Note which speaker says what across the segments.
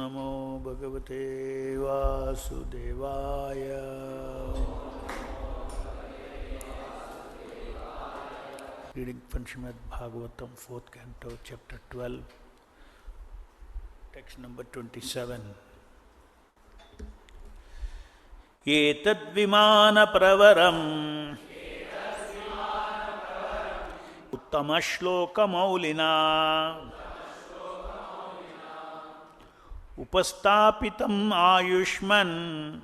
Speaker 1: Namo Bhagavate Vasudevaya. Reading from Srimad Bhagavatam, 4th Canto, Chapter 12, text number 27. Etad vimana pravaram uttama shloka maulina upastapitam ayushman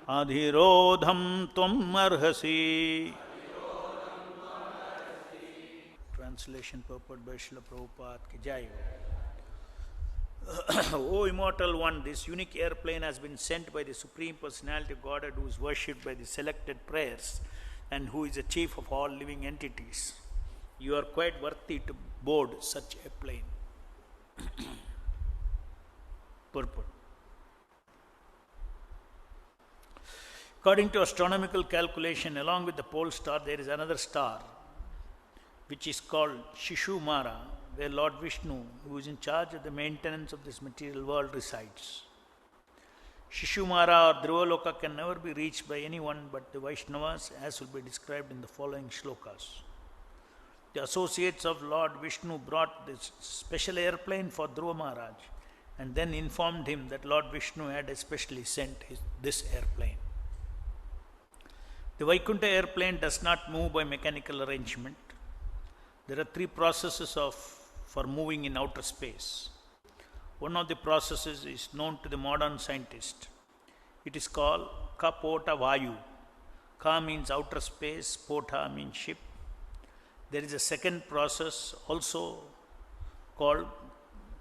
Speaker 1: adhirodham tvam arhasi. Translation purport by Srila Prabhupada ki Jai. O Immortal One, this unique airplane has been sent by the Supreme Personality of Godhead, who is worshipped by the selected prayers and who is the chief of all living entities. You are quite worthy to board such a plane. Purport. According to astronomical calculation, along with the pole star, there is another star, which is called Shishumara, where Lord Vishnu, who is in charge of the maintenance of this material world, resides. Shishumara or Dhruvaloka can never be reached by anyone but the Vaishnavas, as will be described in the following shlokas. The associates of Lord Vishnu brought this special airplane for Dhruva Maharaj and then informed him that Lord Vishnu had especially sent this airplane. The Vaikuntha airplane does not move by mechanical arrangement. There are three processes for moving in outer space. One of the processes is known to the modern scientist. It is called Kapota Vayu. Ka means outer space, Pota means ship. There is a second process also called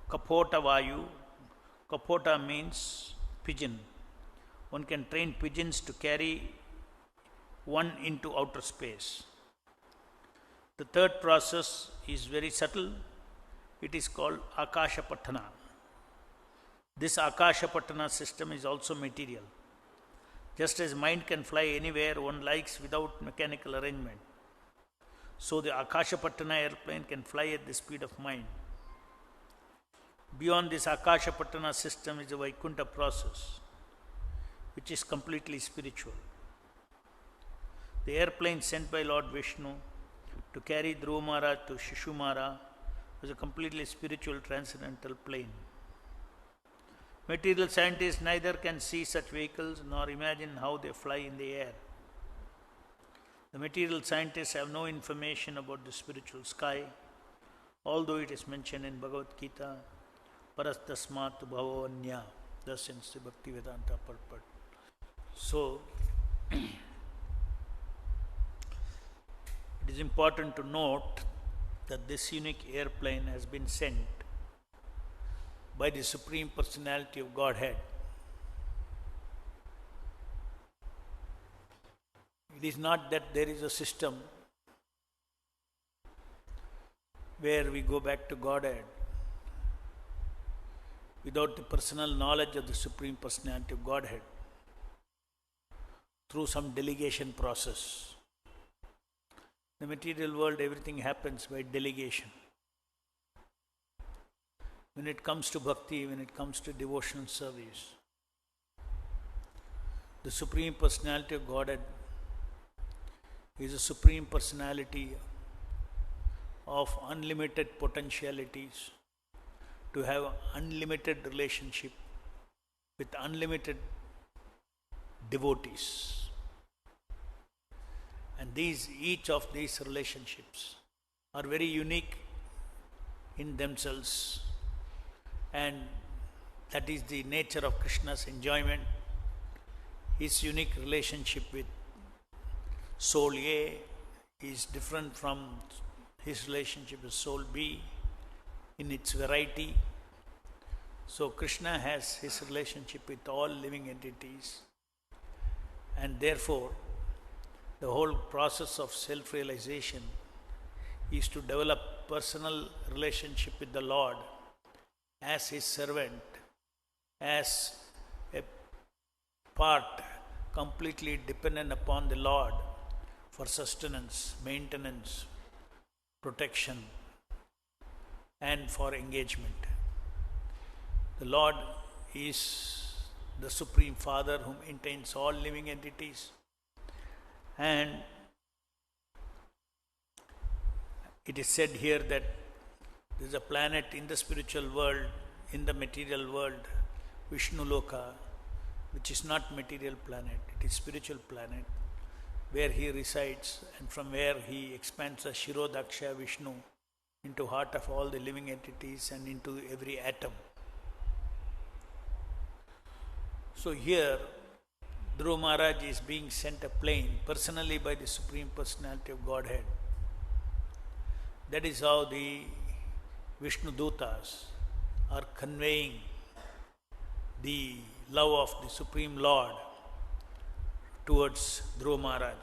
Speaker 1: Kapota Vayu. Kapota means pigeon. One can train pigeons to carry one into outer space. The third process is very subtle. It is called Akashapatana. This Akashapatana system is also material. Just as mind can fly anywhere one likes without mechanical arrangement, so the Akashapatana airplane can fly at the speed of mind. Beyond this Akashapatana system is the Vaikuntha process, which is completely spiritual. The airplane sent by Lord Vishnu to carry Dhruva Maharaj to Shishumara was a completely spiritual transcendental plane. Material scientists neither can see such vehicles nor imagine how they fly in the air. The material scientists have no information about the spiritual sky, although it is mentioned in Bhagavad Gita, Parastasmat Bhavo Anya, thus in the Bhaktivedanta purport. So, it is important to note that this unique airplane has been sent by the Supreme Personality of Godhead. It is not that there is a system where we go back to Godhead without the personal knowledge of the Supreme Personality of Godhead through some delegation process. In the material world, everything happens by delegation. When it comes to bhakti, when it comes to devotional service, the Supreme Personality of Godhead is a Supreme Personality of unlimited potentialities to have unlimited relationship with unlimited devotees. And each of these relationships are very unique in themselves, and that is the nature of Krishna's enjoyment. His unique relationship with soul A is different from his relationship with soul B in its variety. So Krishna has his relationship with all living entities, and therefore the whole process of self-realization is to develop personal relationship with the Lord as his servant, as a part completely dependent upon the Lord for sustenance, maintenance, protection, and for engagement. The Lord is the Supreme Father whom contains all living entities. And it is said here that there is a planet in the spiritual world, in the material world, Vishnu Loka, which is not material planet, it is spiritual planet, where he resides and from where he expands the Shirodaksha Vishnu into heart of all the living entities and into every atom. So here, Dhruva Maharaj is being sent a plane personally by the Supreme Personality of Godhead. That is how the Vishnu Dutas are conveying the love of the Supreme Lord towards Dhruva Maharaj.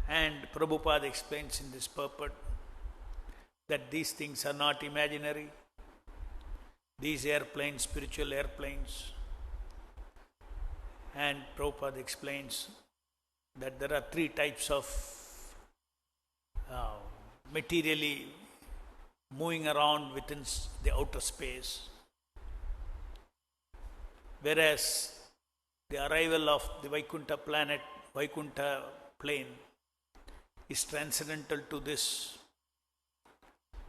Speaker 1: And Prabhupada explains in this purport that these things are not imaginary. These airplanes, spiritual airplanes. And Prabhupada explains that there are three types of materially moving around within the outer space. Whereas the arrival of the Vaikuntha planet, Vaikuntha plane, is transcendental to this,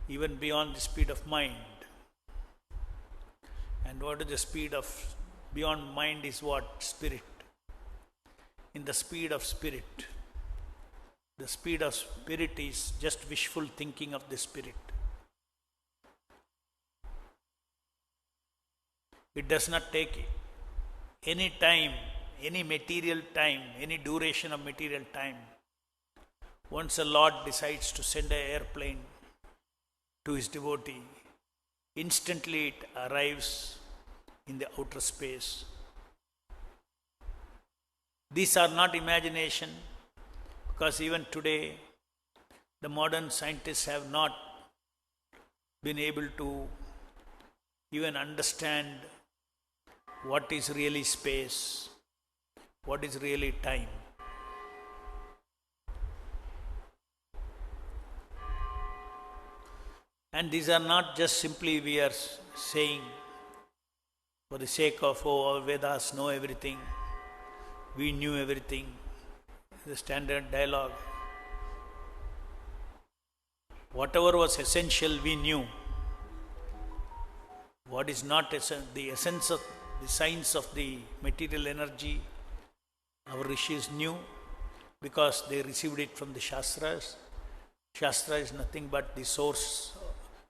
Speaker 1: even beyond the speed of mind. And what is the speed of beyond mind is what? Spirit. In the speed of spirit. The speed of spirit is just wishful thinking of the spirit. It does not take any time, any material time, any duration of material time. Once a Lord decides to send an airplane to his devotee, instantly it arrives in the outer space. These are not imagination, because even today the modern scientists have not been able to even understand what is really space, what is really time. And these are not just simply we are saying for the sake of, oh, our Vedas know everything, we knew everything, the standard dialogue. Whatever was essential, we knew. What is not the essence of the science of the material energy, our rishis knew, because they received it from the Shastras. Shastra is nothing but the source.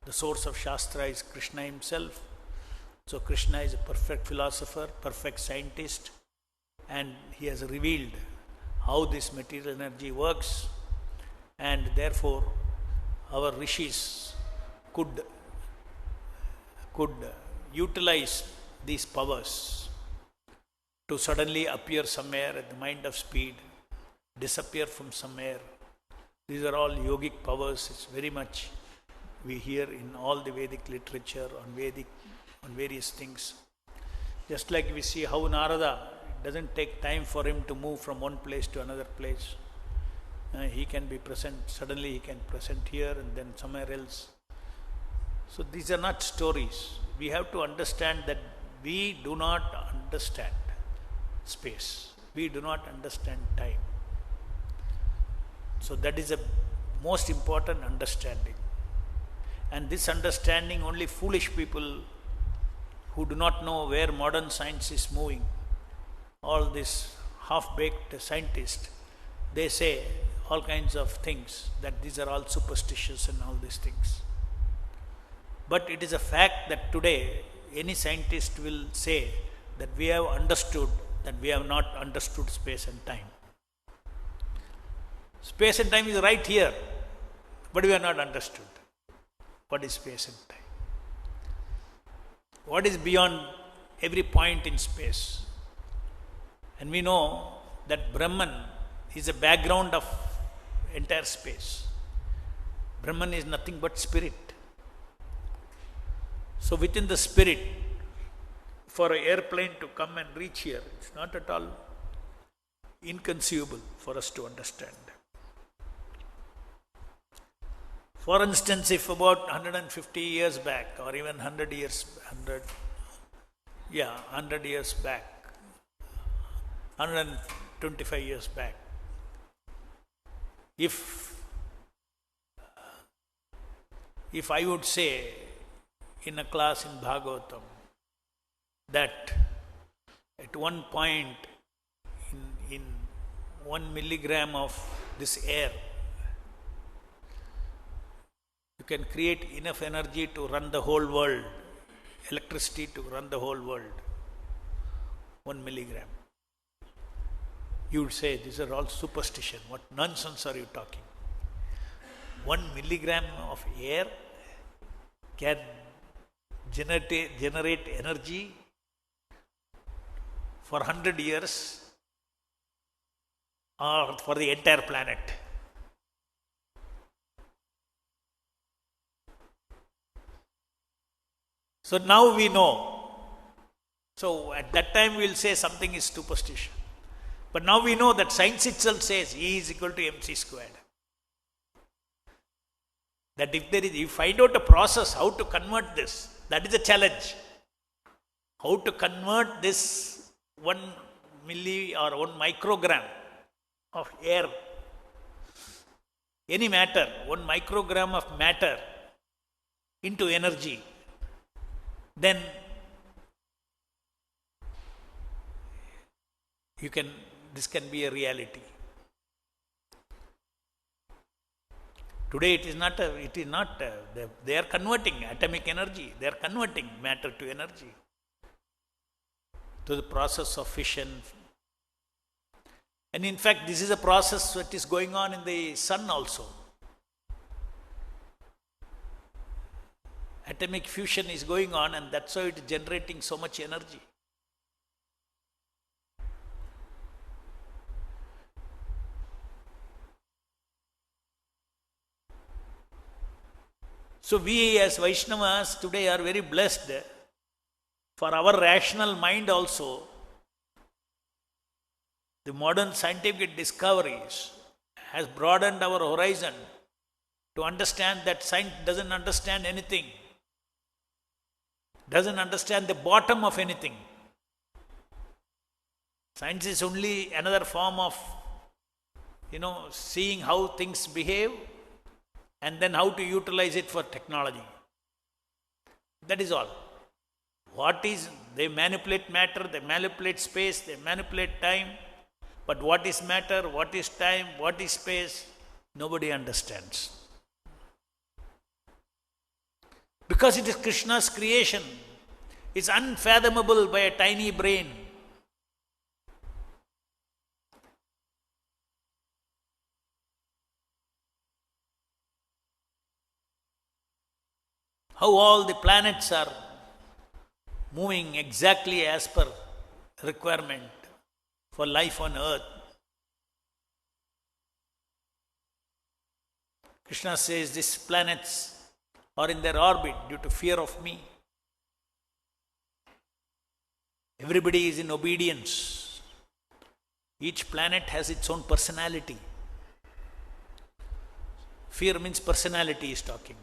Speaker 1: The source of Shastra is Krishna himself. So Krishna is a perfect philosopher, perfect scientist, and he has revealed how this material energy works, and therefore our rishis could utilize these powers to suddenly appear somewhere at the mind of speed, disappear from somewhere. These are all yogic powers. It's very much we hear in all the Vedic literature on various things. Just like we see how Narada, it doesn't take time for him to move from one place to another place. He can be present, suddenly he can present here and then somewhere else. So these are not stories. We have to understand that we do not understand space. We do not understand time. So that is a most important understanding. And this understanding only foolish people who do not know where modern science is moving, all these half-baked scientists, they say all kinds of things, that these are all superstitious and all these things. But it is a fact that today any scientist will say that we have understood that we have not understood space and time. Space and time is right here, but we have not understood what is space and time. What is beyond every point in space? And we know that Brahman is a background of entire space. Brahman is nothing but spirit. So within the spirit, for an airplane to come and reach here, it's not at all inconceivable for us to understand. For instance, if about 150 years back or even 100 years, 100 years back, 125 years back, if I would say in a class in Bhagavatam that at one point in 1 milligram of this air, you can create enough energy to run the whole world, electricity to run the whole world, 1 milligram. You would say, these are all superstition. What nonsense are you talking? 1 milligram of air can generate energy for 100 years or for the entire planet. So now we know. So at that time we will say something is superstition. But now we know that science itself says E is equal to mc squared. That if you find out a process how to convert this, that is a challenge. How to convert this 1 milli or 1 microgram of air, any matter, 1 microgram of matter into energy, then this can be a reality. Today it is not, they are converting atomic energy, they are converting matter to energy, to the process of fission. And in fact, this is a process that is going on in the sun also. Atomic fusion is going on, and that's why it is generating so much energy. So we as Vaishnavas today are very blessed. For our rational mind also, the modern scientific discoveries has broadened our horizon to understand that science doesn't understand anything, doesn't understand the bottom of anything. Science is only another form of, seeing how things behave and then how to utilize it for technology. That is all. They manipulate matter, they manipulate space, they manipulate time. But what is matter, what is time, what is space, nobody understands. Because it is Krishna's creation. It's unfathomable by a tiny brain. How all the planets are moving exactly as per requirement for life on earth. Krishna says these planets are in their orbit due to fear of me. Everybody is in obedience. Each planet has its own personality. Fear means personality is talking.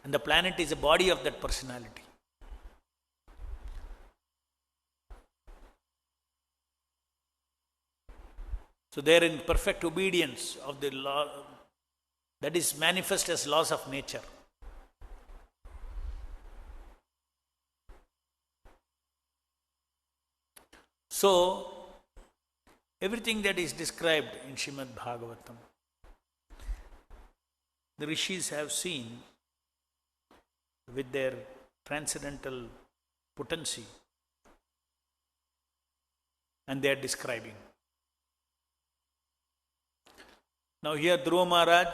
Speaker 1: And the planet is a body of that personality. So they are in perfect obedience of the law that is manifest as laws of nature. So, everything that is described in Srimad Bhagavatam, the rishis have seen with their transcendental potency, and they are describing. Now here Dhruva Maharaj,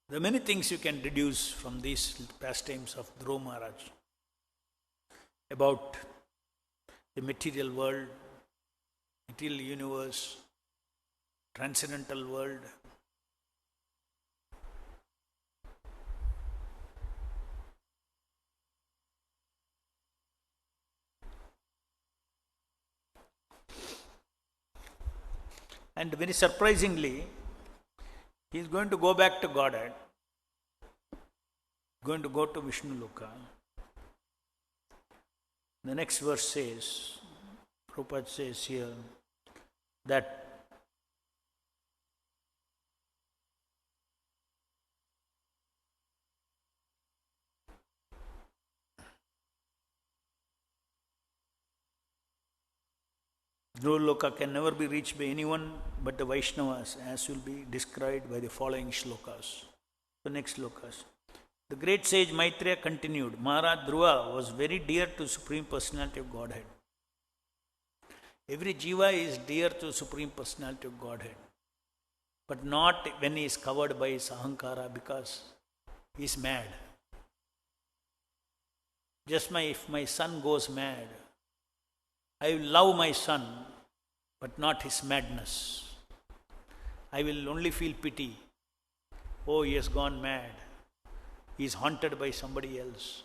Speaker 1: there are many things you can deduce from these pastimes of Dhruva Maharaj about the material world, material universe, transcendental world. And very surprisingly, he is going to go back to Godhead, going to go to Vishnu Loka. The next verse says, Prabhupada says here, that Loka can never be reached by anyone but the Vaishnavas, as will be described by the following shlokas. The next shlokas. The great sage Maitreya continued, Maharaj Dhruva was very dear to Supreme Personality of Godhead. Every jiva is dear to Supreme Personality of Godhead, but not when he is covered by his ahankara, because he is mad. If my son goes mad, I will love my son, but not his madness. I will only feel pity. Oh, he has gone mad. He is haunted by somebody else.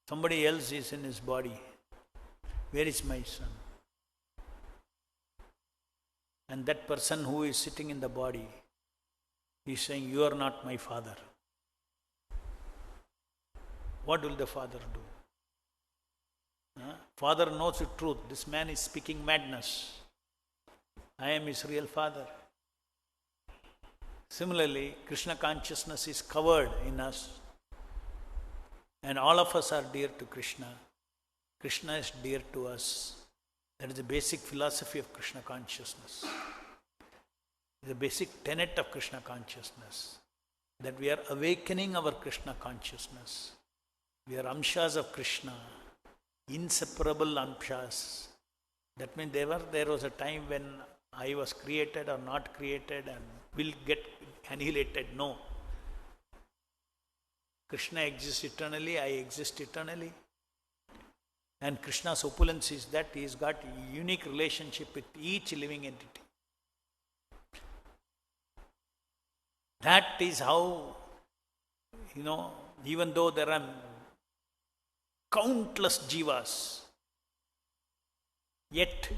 Speaker 1: Somebody else is in his body. Where is my son? And that person who is sitting in the body is saying, you are not my father. What will the father do? Father knows the truth. This man is speaking madness. I am his real father. Similarly, Krishna consciousness is covered in us, and all of us are dear to Krishna. Krishna is dear to us. That is the basic philosophy of Krishna consciousness. The basic tenet of Krishna consciousness, that we are awakening our Krishna consciousness. We are amshas of Krishna, inseparable amshas. That means there was a time when I was created or not created and will get annihilated. No. Krishna exists eternally, I exist eternally. And Krishna's opulence is that he has got a unique relationship with each living entity. That is how, even though there are countless jivas, yet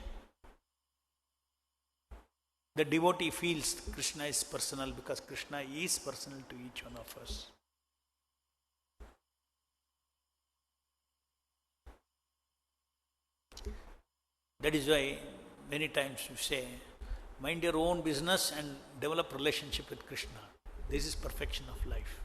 Speaker 1: the devotee feels Krishna is personal, because Krishna is personal to each one of us. That is why many times we say, mind your own business and develop relationship with Krishna. This is perfection of life.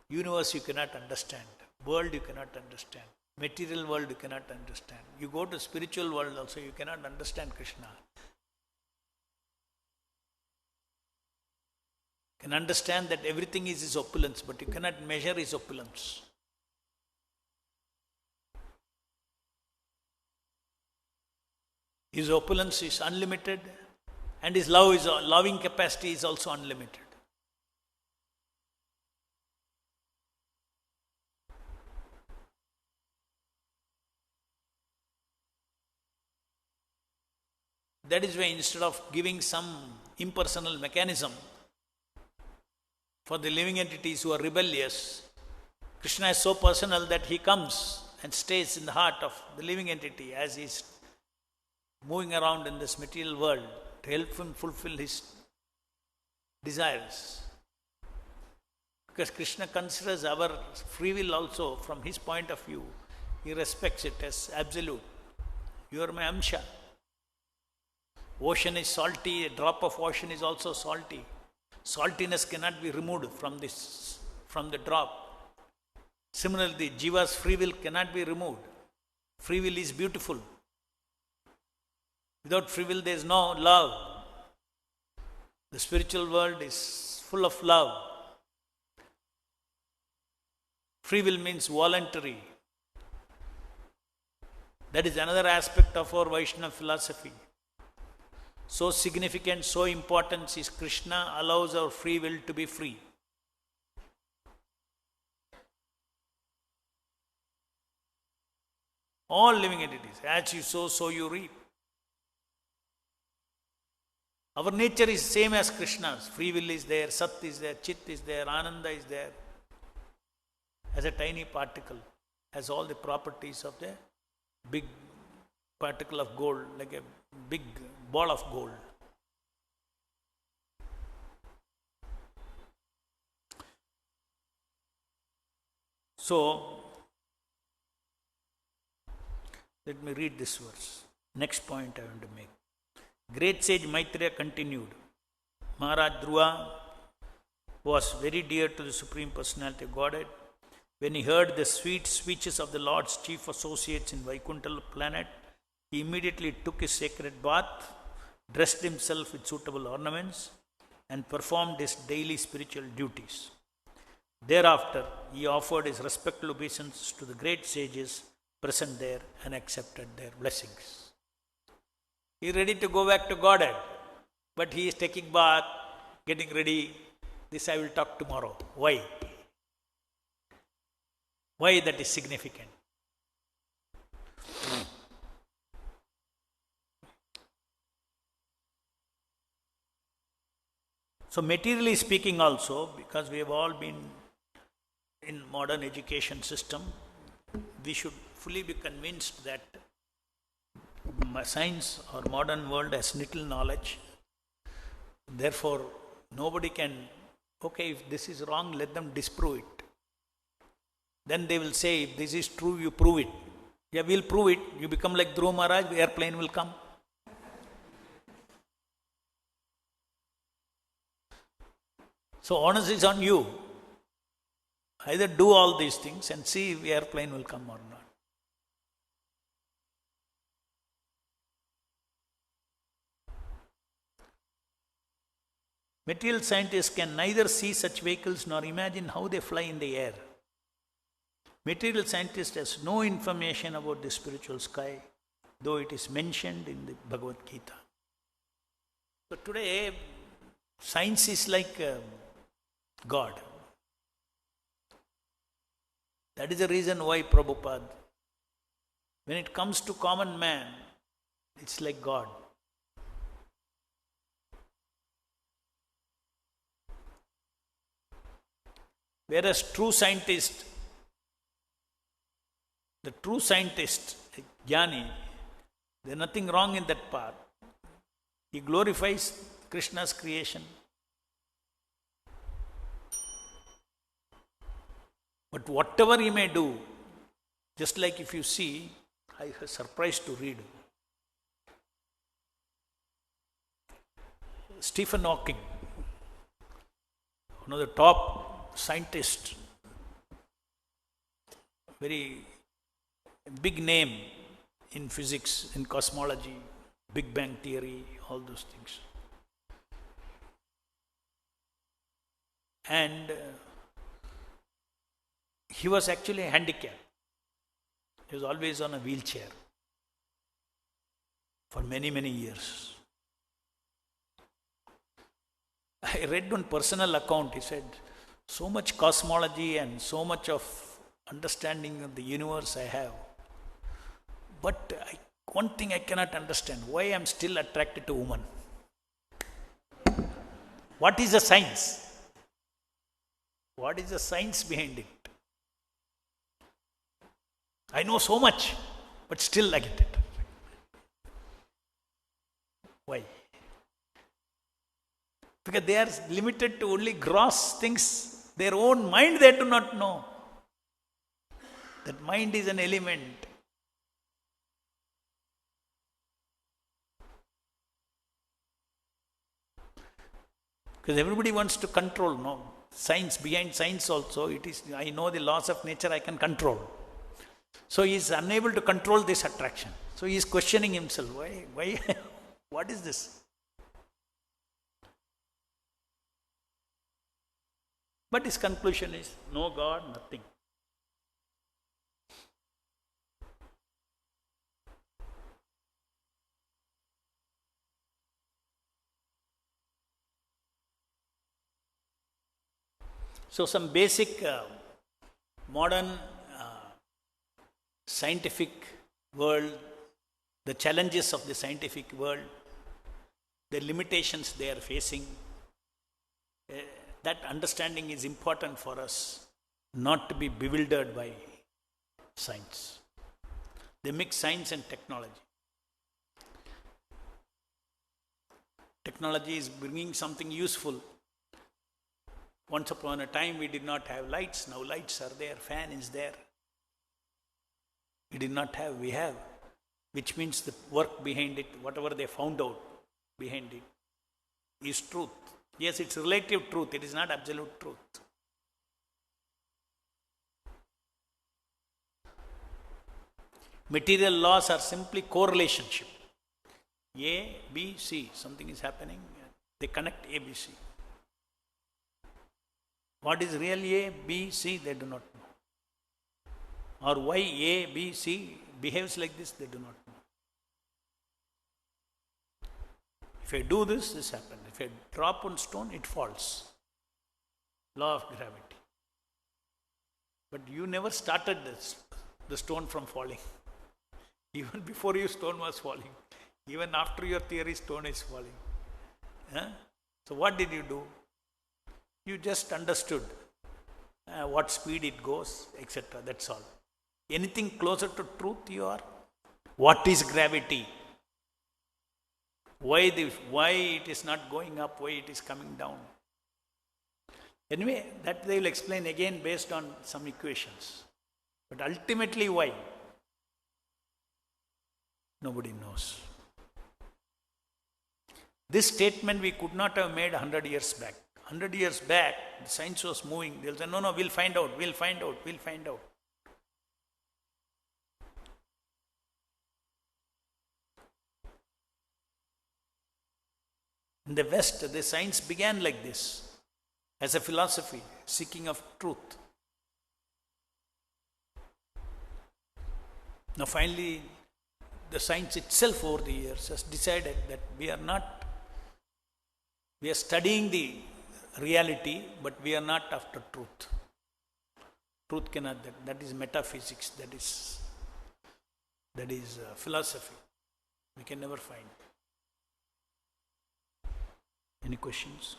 Speaker 1: Universe you cannot understand. World you cannot understand. Material world you cannot understand. You go to spiritual world also, you cannot understand Krishna. You can understand that everything is his opulence, but you cannot measure his opulence. His opulence is unlimited, and his loving capacity is also unlimited. That is why instead of giving some impersonal mechanism for the living entities who are rebellious, Krishna is so personal that he comes and stays in the heart of the living entity as he is moving around in this material world to help him fulfill his desires. Because Krishna considers our free will also from his point of view. He respects it as absolute. You are my amsha. Ocean is salty, a drop of ocean is also salty. Saltiness cannot be removed from the drop. Similarly, Jiva's free will cannot be removed. Free will is beautiful. Without free will, there is no love. The spiritual world is full of love. Free will means voluntary. That is another aspect of our Vaishnava philosophy. So significant, so important is Krishna allows our free will to be free. All living entities, as you sow, so you reap. Our nature is same as Krishna's. Free will is there, Sat is there, Chit is there, Ananda is there. As a tiny particle, has all the properties of the big particle of gold, like a big ball of gold. So, let me read this verse. Next point I want to make. Great sage Maitreya continued. Maharaj Dhruva was very dear to the Supreme Personality of Godhead. When he heard the sweet speeches of the Lord's chief associates in Vaikuntha planet, he immediately took his sacred bath, dressed himself with suitable ornaments, and performed his daily spiritual duties. Thereafter, he offered his respectful obeisance to the great sages present there and accepted their blessings. He is ready to go back to Godhead, but he is taking bath, getting ready. This I will talk tomorrow. Why? Why that is significant? So materially speaking also, because we have all been in modern education system, we should fully be convinced that science or modern world has little knowledge. Therefore, nobody can, okay, if this is wrong, let them disprove it. Then they will say, if this is true, you prove it. Yeah, we'll prove it. You become like Dhruva Maharaj, the airplane will come. So onus is on you. Either do all these things and see if the airplane will come or not. Material scientists can neither see such vehicles nor imagine how they fly in the air. Material scientist has no information about the spiritual sky, though it is mentioned in the Bhagavad Gita. So today, science is like God. That is the reason why Prabhupada, when it comes to common man, it's like God. Whereas the true scientist, Jnani, there is nothing wrong in that part. He glorifies Krishna's creation. But whatever he may do, just like if you see, I was surprised to read Stephen Hawking, one of the top scientists, very big name in physics, in cosmology, Big Bang theory, all those things. And he was actually handicapped. He was always on a wheelchair for many, many years. I read one personal account. He said, so much cosmology and so much of understanding of the universe I have. But one thing I cannot understand, why I am still attracted to women. What is the science? What is the science behind it? I know so much, but still I get it. Why? Because they are limited to only gross things. Their own mind they do not know. That mind is an element. Because everybody wants to control, no? Science, behind science also, it is, I know the laws of nature, I can control. So he is unable to control this attraction. So he is questioning himself, why, what is this? But his conclusion is, no God, nothing. So some basic modern scientific world, the challenges of the scientific world, the limitations they are facing, that understanding is important for us not to be bewildered by science. They mix science and technology. Technology is bringing something useful. Once upon a time we did not have lights, now lights are there, fan is there. We did not have, we have. Which means the work behind it, whatever they found out behind it, is truth. Yes, it's relative truth, it is not absolute truth. Material laws are simply correlationship. A, B, C, something is happening, they connect A, B, C. What is real A, B, C, they do not know. Or why A, B, C behaves like this, they do not know. If I do this, this happens. If I drop one stone, it falls. Law of gravity. But you never started the stone from falling. Even before your stone was falling. Even after your theory, stone is falling. So what did you do? You just understood what speed it goes, etc. That's all. Anything closer to truth you are? What is gravity? Why it is not going up, why it is coming down? Anyway, that they will explain again based on some equations. But ultimately why? Nobody knows. This statement we could not have made 100 years back. 100 years back, the science was moving. They'll say, no, we'll find out. In the West, the science began like this, as a philosophy, seeking of truth. Now finally, the science itself over the years has decided that we are studying the reality, but we are not after truth. Truth cannot, that is metaphysics, that is philosophy. We can never find. Any questions?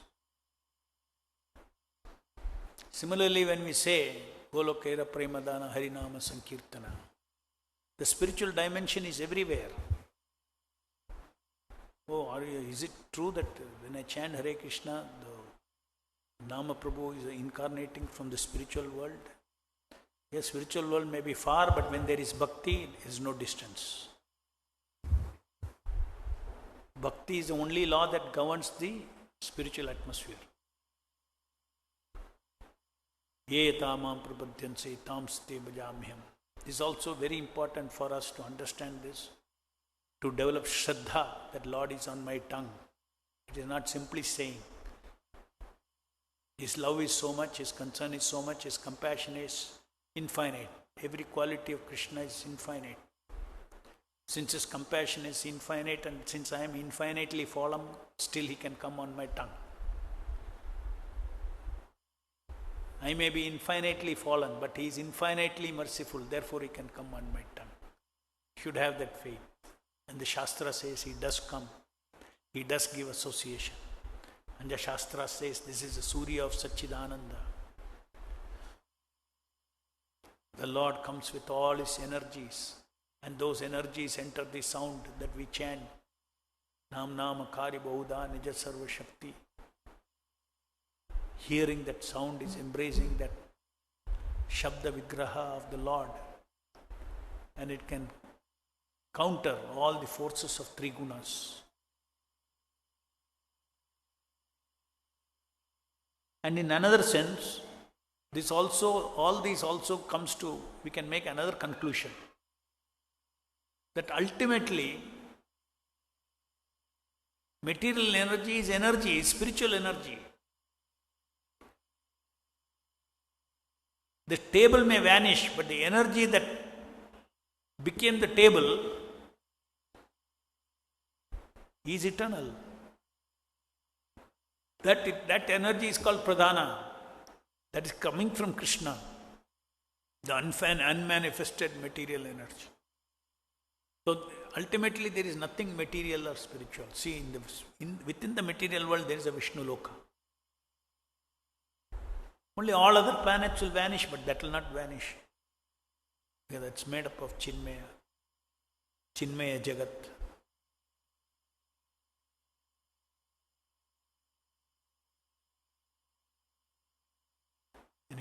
Speaker 1: Similarly, when we say Golokera Premadana Harinama Sankirtana, the spiritual dimension is everywhere. Is it true that when I chant Hare Krishna, the Nama Prabhu is incarnating from the spiritual world? Yes, spiritual world may be far, but when there is bhakti, there is no distance. Bhakti is the only law that governs the spiritual atmosphere. Ye tamam prabhadyanse tamste bhajamyam. It is also very important for us to understand this, to develop Shraddha, that Lord is on my tongue. It is not simply saying. His love is so much, His concern is so much, His compassion is infinite. Every quality of Krishna is infinite. Since His compassion is infinite and since I am infinitely fallen, still He can come on my tongue. I may be infinitely fallen, but He is infinitely merciful, therefore He can come on my tongue. You should have that faith. And the Shastra says He does come. He does give association. And the Shastra says this is the Surya of Satchidananda. The Lord comes with all His energies. And those energies enter the sound that we chant. Nam Nama Kari Bahuda Nija Sarva Shakti. Hearing that sound is embracing that Shabda Vigraha of the Lord. And it can counter all the forces of three gunas. And in another sense, all these also comes to, we can make another conclusion. That ultimately, material energy is spiritual energy. The table may vanish, but the energy that became the table is eternal. That energy is called pradhana. That is coming from Krishna, the unmanifested material energy. So ultimately there is nothing material or spiritual. See, within the material world there is a Vishnu Loka. Only all other planets will vanish, but that will not vanish. Yeah, that's made up of Chinmaya Jagat.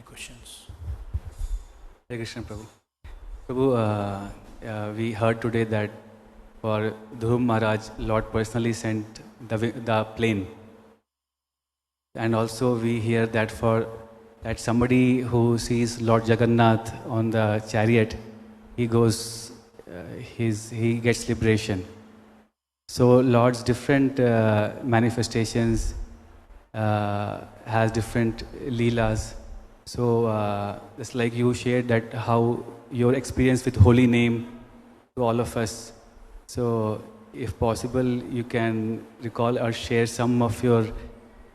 Speaker 1: questions?
Speaker 2: Hare Krishna, Prabhu. Prabhu, we heard today that for Dhruv Maharaj, Lord personally sent the plane. And also we hear that for that somebody who sees Lord Jagannath on the chariot, he goes, he gets liberation. So Lord's different manifestations has different leelas. So it's like you shared that how your experience with holy name to all of us. So if possible, you can recall or share some of your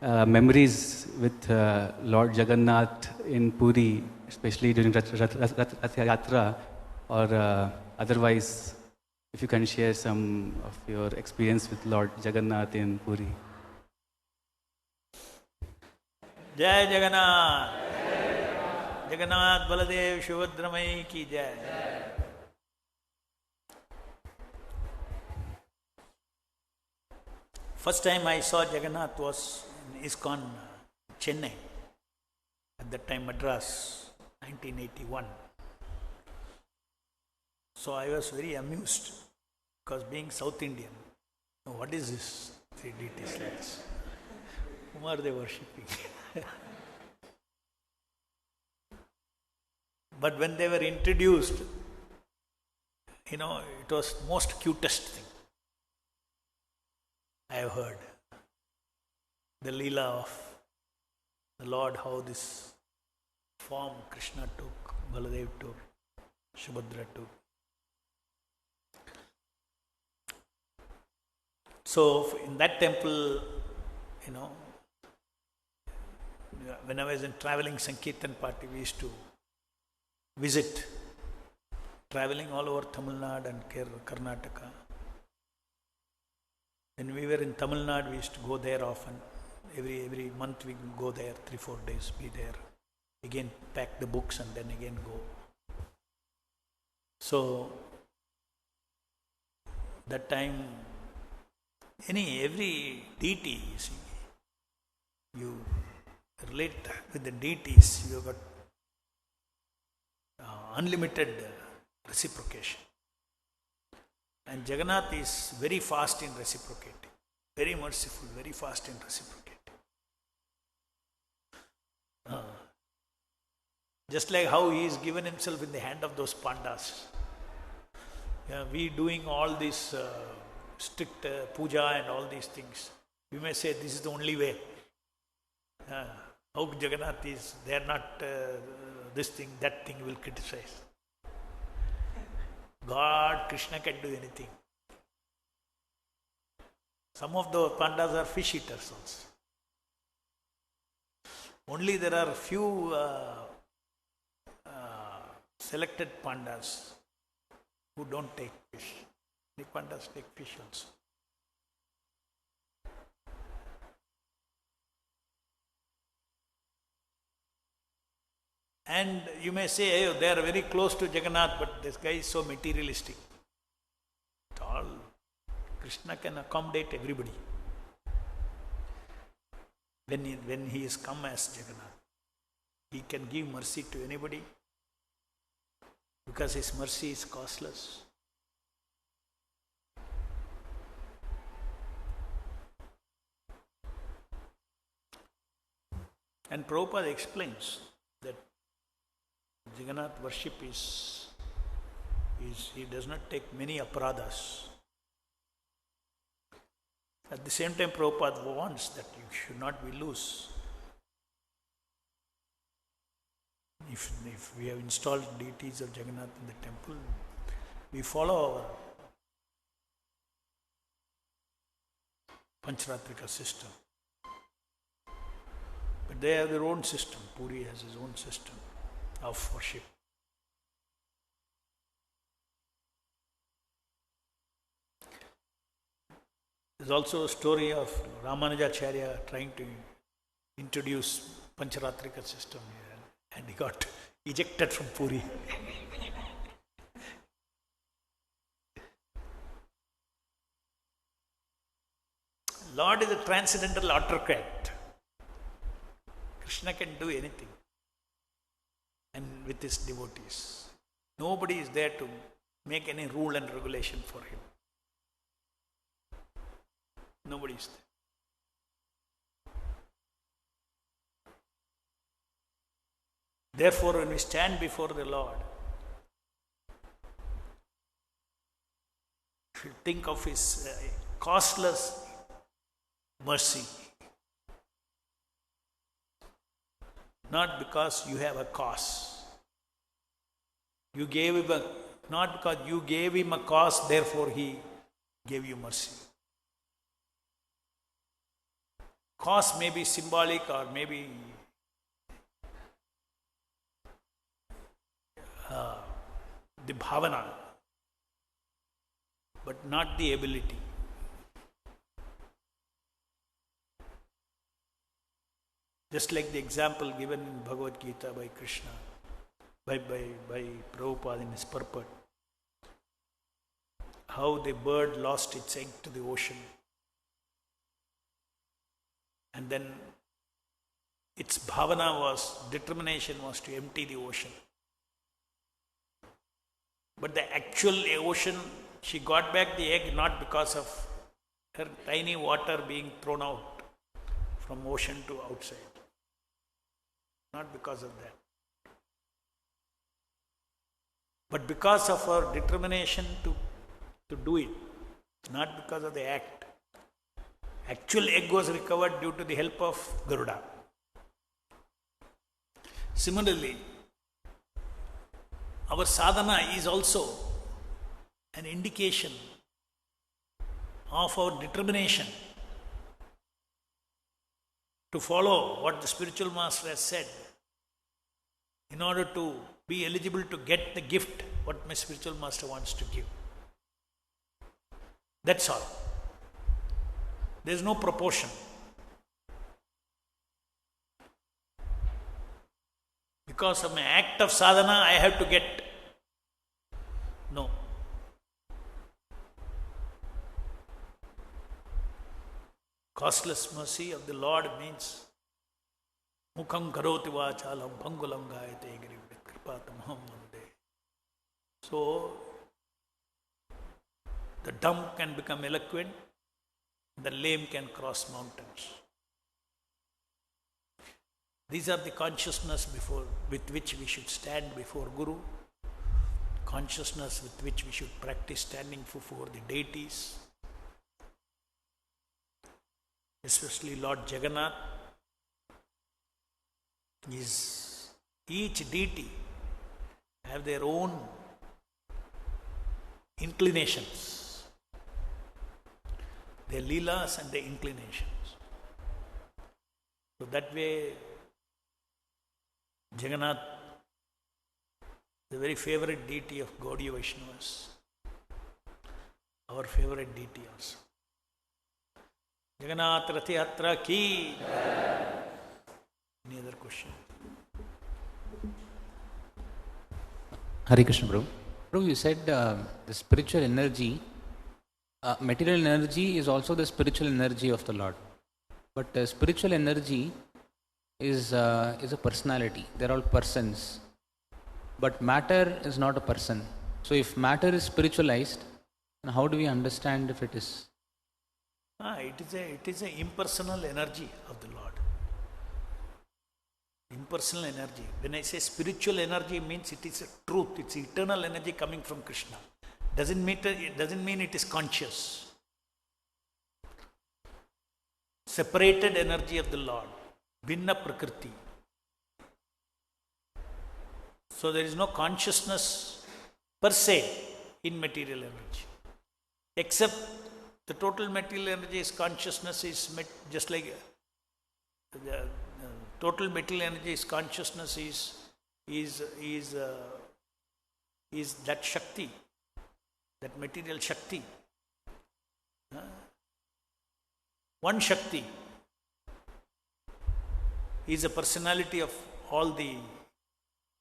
Speaker 2: memories with Lord Jagannath in Puri, especially during Rath Yatra, or otherwise, if you can share some of your experience with Lord Jagannath in Puri.
Speaker 1: Jai Jagannath! Jagannath Baladev Shubhadramai ki jai! First time I saw Jagannath was in ISKCON, Chennai. At that time, Madras, 1981. So I was very amused because being South Indian, what is this? Three deities like this. Whom are they worshipping? But when they were introduced, it was most cutest thing I have heard. The Leela of the Lord, how this form Krishna took, Baladev took, Subhadra took. So in that temple, when I was in traveling Sankirtan party, we used to visit, traveling all over Tamil Nadu and Karnataka. When we were in Tamil Nadu, we used to go there often. Every month we go there, 3-4 days, be there. Again pack the books and then again go. So that time, every deity, you see, you relate with the deities, you got unlimited reciprocation. And Jagannath is very fast in reciprocating, very merciful, very fast in reciprocating. Just like how he is given himself in the hand of those pandas. We doing all this strict puja and all these things. We may say this is the only way. How Jagannath is, they are not this thing, that thing, will criticize. God, Krishna can do anything. Some of the pandas are fish eaters also. Only there are few selected pandas who don't take fish. The pandas take fish also. And you may say, hey, they are very close to Jagannath, but this guy is so materialistic. All Krishna can accommodate everybody. When he is come as Jagannath, he can give mercy to anybody because his mercy is costless. And Prabhupada explains that Jagannath worship is he does not take many aparadhas. At the same time, Prabhupada wants that you should not be loose. If we have installed deities of Jagannath in the temple, we follow our Pancharatrika system. But they have their own system. Puri has his own system of worship. There's also a story of Ramanujacharya trying to introduce Pancharatrika system here, and he got ejected from Puri. Lord is a transcendental autocrat. Krishna can do anything. and with his devotees. Nobody is there to make any rule and regulation for him. Nobody is there. Therefore, when we stand before the Lord, we should think of His costless mercy. Not because you have a cause. You gave him not because you gave him a cause, therefore he gave you mercy. Cause may be symbolic or maybe the bhavana, but not the ability. Just like the example given in Bhagavad Gita by Krishna, by Prabhupada in his purport, how the bird lost its egg to the ocean, and then its bhavana determination was to empty the ocean. But the actual ocean, she got back the egg not because of her tiny water being thrown out from ocean to outside. Not because of that. But because of her determination to do it, not because of the act. Actual egg was recovered due to the help of Garuda. Similarly, our sadhana is also an indication of our determination to follow what the spiritual master has said in order to be eligible to get the gift what my spiritual master wants to give. That's all. There is no proportion. Because of my act of sadhana, I have to get. No. Costless mercy of the Lord means Mukham karoti vachalam pangulam gayate girivit kripatamaham vande. So, the dumb can become eloquent, the lame can cross mountains. These are the consciousness with which we should stand before Guru, consciousness with which we should practice standing before the deities, especially Lord Jagannath. Each deity have their own inclinations, their leelas and their inclinations. So that way, Jagannath, the very favorite deity of Gaudiya Vaishnavas, our favorite deity also. Jagannath Rathi Yatra ki. Any other question?
Speaker 3: Hare Krishna, Prabhu. Prabhu, you said the spiritual energy, material energy is also the spiritual energy of the Lord. But spiritual energy is a personality. They are all persons. But matter is not a person. So if matter is spiritualized, then how do we understand if it is?
Speaker 1: It is an impersonal energy of the Lord. Impersonal energy. When I say spiritual energy, means it is a truth. It's eternal energy coming from Krishna. It doesn't mean it is conscious. Separated energy of the Lord. Bhinna Prakriti. So there is no consciousness per se in material energy. Except the total material energy is consciousness is just like the total material energy is consciousness is that Shakti, that material Shakti. One Shakti is a personality of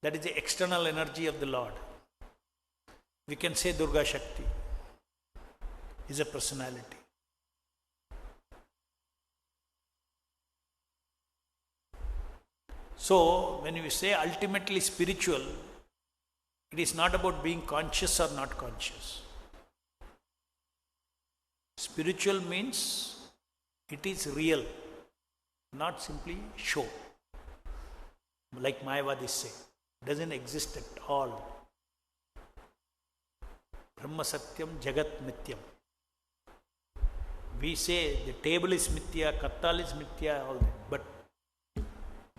Speaker 1: that is the external energy of the Lord. We can say Durga Shakti is a personality. So, when we say ultimately spiritual, it is not about being conscious or not conscious. Spiritual means it is real, not simply show. Like Mayavadis say, doesn't exist at all. Brahma Satyam, Jagat Mityam. We say the table is Mithya, Kattal is Mithya, all that. But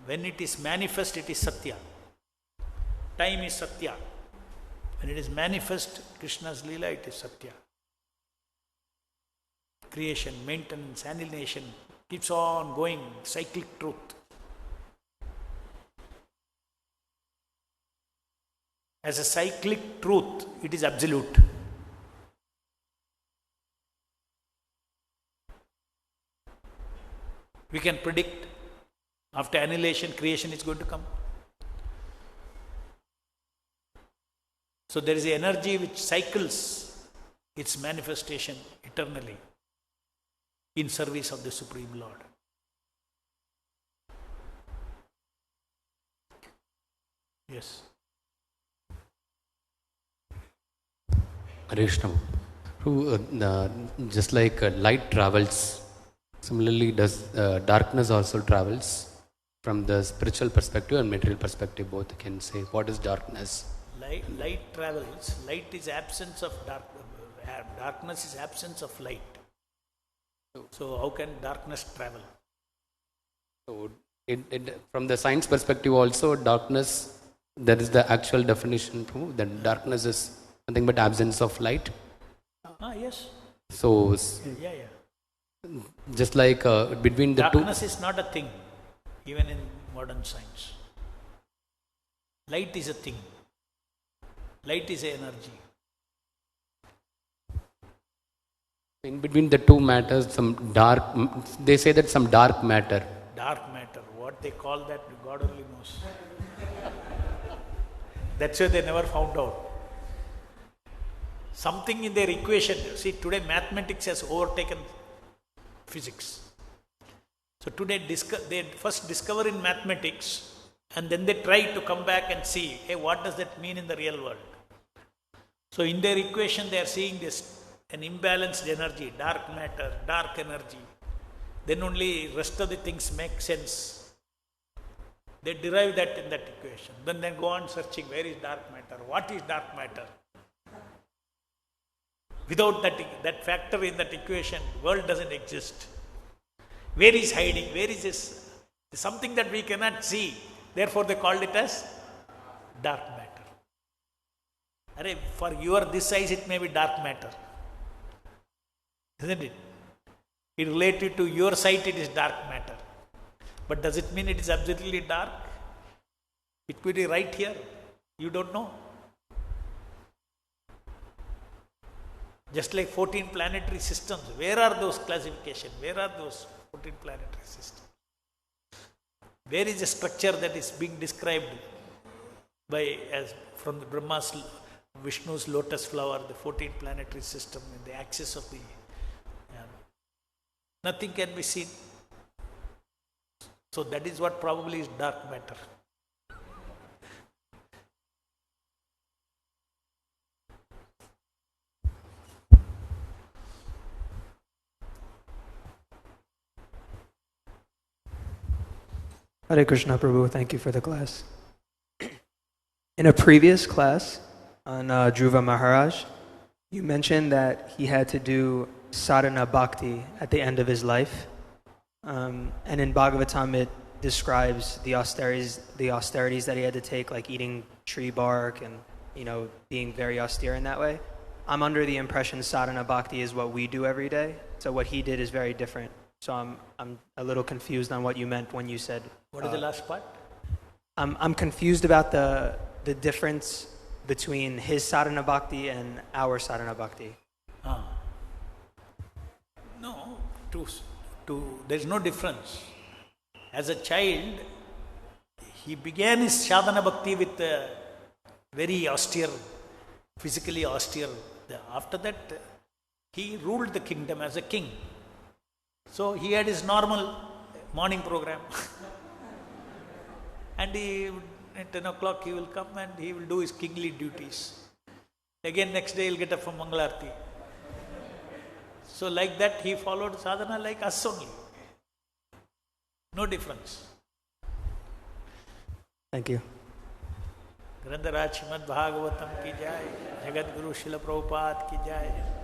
Speaker 1: when it is manifest, it is Satya. Time is Satya. When it is manifest, Krishna's Leela, it is Satya. Creation, maintenance, annihilation, keeps on going, cyclic truth. As a cyclic truth, it is absolute. We can predict after annihilation, creation is going to come. So there is an energy which cycles its manifestation eternally in service of the Supreme Lord. Yes.
Speaker 4: Hare Krishna. Just like light travels, similarly does darkness also travels from the spiritual perspective and material perspective. Both can say, what is darkness?
Speaker 1: Light travels. Light is absence of dark. Darkness is absence of light. So how can darkness travel?
Speaker 4: So from the science perspective also, darkness, that is the actual definition, that darkness is nothing but absence of light.
Speaker 1: Yes.
Speaker 4: So
Speaker 1: Yeah.
Speaker 4: just like between the
Speaker 1: Darkness is not a thing, even in modern science. Light is a thing. Light is energy.
Speaker 4: in between the two matters, they say that some dark matter.
Speaker 1: Dark matter, what they call that, God only knows. That's why they never found out. Something in their equation. See, today mathematics has overtaken physics. So today they first discover in mathematics and then they try to come back and see, hey, what does that mean in the real world? So in their equation they are seeing this, an imbalanced energy, dark matter, dark energy. Then only rest of the things make sense. They derive that in that equation. Then they go on searching, where is dark matter? What is dark matter? Without that factor in that equation, world doesn't exist. Where is hiding? Where is this? Something that we cannot see. Therefore they called it as dark matter. For your this size it may be dark matter. Isn't it? In related to your sight it is dark matter. But does it mean it is absolutely dark? It could be right here. You don't know. Just like 14 planetary systems. Where are those classifications? Where are those 14 planetary systems? Where is the structure that is being described as from the Brahma's, Vishnu's lotus flower, the 14 planetary system in the axis of the... nothing can be seen. So that is what probably is dark matter.
Speaker 5: Hare Krishna Prabhu, thank you for the class. In a previous class on Dhruva Maharaj, you mentioned that he had to do sadhana bhakti at the end of his life. And in Bhagavatam it describes the austerities that he had to take, like eating tree bark and being very austere in that way. I'm under the impression sadhana bhakti is what we do every day. So what he did is very different. So I'm a little confused on what you meant when you said.
Speaker 1: What is the last part?
Speaker 5: I'm confused about the difference between his sadhana bhakti and our sadhana bhakti.
Speaker 1: No, there is no difference. As a child, he began his sadhana bhakti with very austere, physically austere. After that, he ruled the kingdom as a king. So he had his normal morning program. And at 10 o'clock he will come and he will do his kingly duties. Again next day he'll get up for Mangalarti. So like that he followed sadhana like us only. No difference.
Speaker 5: Thank you.
Speaker 1: Grandharaj Srimad Bhagavatam ki jai, Jagat Guru Srila Prabhupada ki jai.